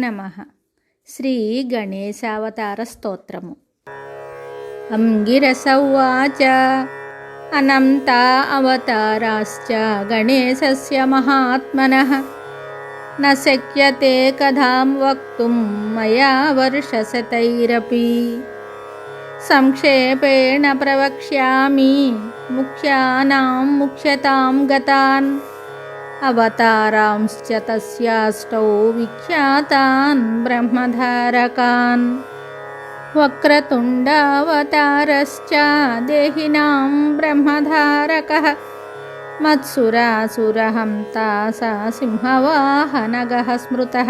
నమః. శ్రీ గణేశావతార స్తోత్రము. అంగిరస ఉవాచ అనంతా అవతారాశ్చ గణేశస్య మహాత్మనః న శక్యతే కథాం వక్తుం మయా వర్షశతైరపి. సంక్షేపేణ ప్రవక్ష్యామి ముఖ్యానాం ముఖ్యతాం గతాన్ అవతారాంశ్చ తస్యాష్టౌ విఖ్యాతాన్ బ్రహ్మధారకాన్. వక్రతుండావతారశ్చ దేహినాం బ్రహ్మధారకః మత్సురాసురహంతా స సింహవాహనగః స్మృతః.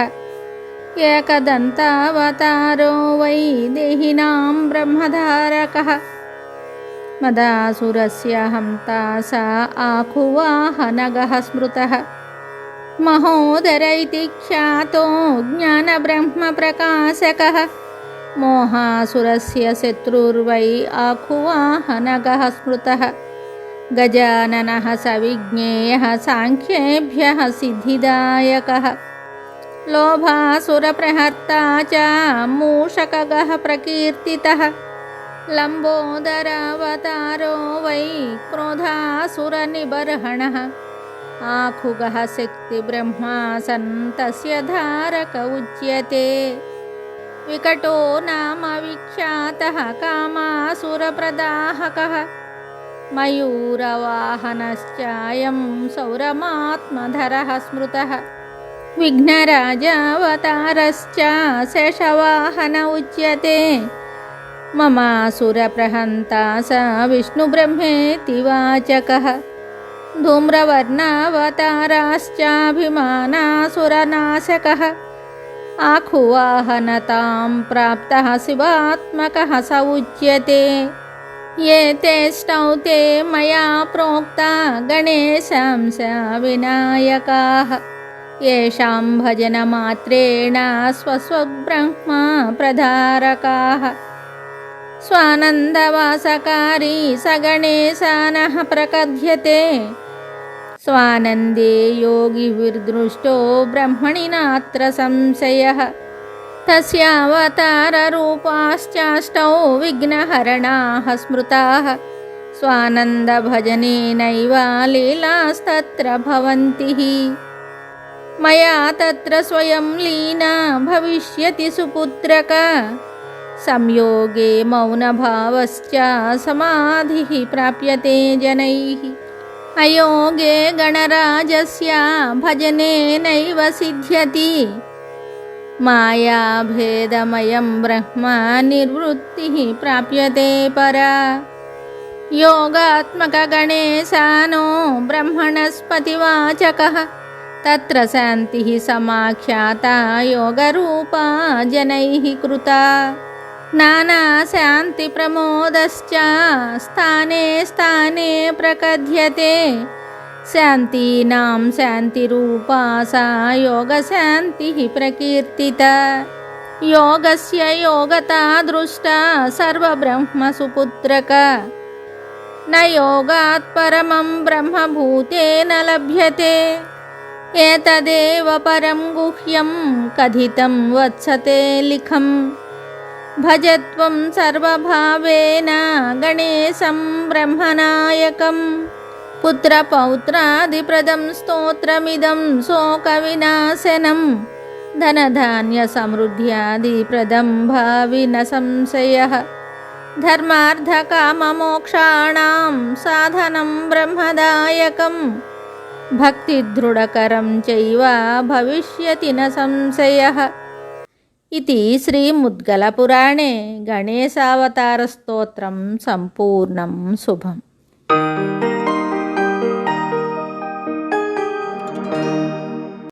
ఏకదంతావతారో వై దేహినాం బ్రహ్మధారకః మదాసురస్య హంతా స ఆకువాహనగః స్మృతః. మహోదర ఇతి ఖ్యాతో జ్ఞానబ్రహ్మప్రకాశకः మోహాసురస్య శత్రుర్వై ఆకువాహనగః స్మృతः. గజాననः సవిజ్ఞేయः సాంఖ్యేభ్యः సిద్ధిదాయకः లోభాసురప్రహర్తా చ మూషకగః ప్రకీర్తితः. లంబోదరావతారో వై క్రోధాసురనిబర్హణः ఆఖుగः శక్తిబ్రహ్మా సన్ తస్య ధారక ఉచ్యతే. వికటో నామ విఖ్యాతः కామాసురప్రదాహకः మయూరవాహనశ్చాయం సౌరమాత్మధరः స్మృతः. విఘ్నరాజావతారశ్చ శేషవాహన ఉచ్యతే. మమాసురప్రహంతా స విష్ణుబ్రహ్మేతి వాచకः. ధూమ్రవర్ణావతారాశ్చాభిమానాసురనాశకः ఆఖువాహనతాం ప్రాప్తः శివాత్మకः స ఉచ్యతే. ఏతేష్టౌ తే మయా ప్రోక్తా గణేశాంశ వినాయకాః యేషాం భజనమాత్రేణ స్వస్వబ్రహ్మా ప్రధారకాః. స్వానందవాసకారీ స గణేశానః ప్రకథ్యతే. స్వానందే యోగిభిర్దృష్టో బ్రహ్మణి నాత్ర సంశయః. తస్యావతారరూపాశ్చాష్టౌ విఘ్నహరణాః స్మృతాః. స్వానందభజనేనైవ లీలాస్తత్ర భవంతి. మయా తత్ర స్వయం లీనా భవిష్యతి సుపుత్రక. సంయోగే మౌనభావశ్చ సమాధిః ప్రాప్యతే జనైః. అయోగే గణరాజస్య భజనేనైవ సిద్ధ్యతి. మాయాభేదమయం బ్రహ్మ నిర్వృత్తిః ప్రాప్యతే పరా. యోగాత్మక గణేశానో బ్రహ్మణస్పతివాచకः తత్ర శాంతిః సమాఖ్యాతా యోగరూపా జనైః కృతా. నానాశాంతి ప్రమోదశ్చ స్థానే స్థానే ప్రకథ్యతే. శాంతీనాం శాంతిరూపా సా యోగశాంతిః ప్రకీర్తితా. యోగస్య యోగతా దృష్టా సర్వబ్రహ్మసుపుత్రక. న యోగాత్ పరమం బ్రహ్మభూతేన లభ్యతే. ఏతదేవ పరం గుహ్యం కథితం వత్సతే లిఖం. భజత్వం సర్వభావేన గణేశం బ్రహ్మనాయకం. పుత్రపౌత్రాదిప్రదం స్తోత్రమిదం శోకవినాశనం. ధనధాన్య సమృద్ధ్యాదిప్రదం భావి న సంశయః. ధర్మార్థకామమోక్షాణాం సాధనం బ్రహ్మదాయకం. భక్తిదృఢకరం చైవ భవిష్యతి న సంశయః. ఇది శ్రీముద్గలపురాణే గణేశావతారస్తోత్రం సంపూర్ణం శుభం.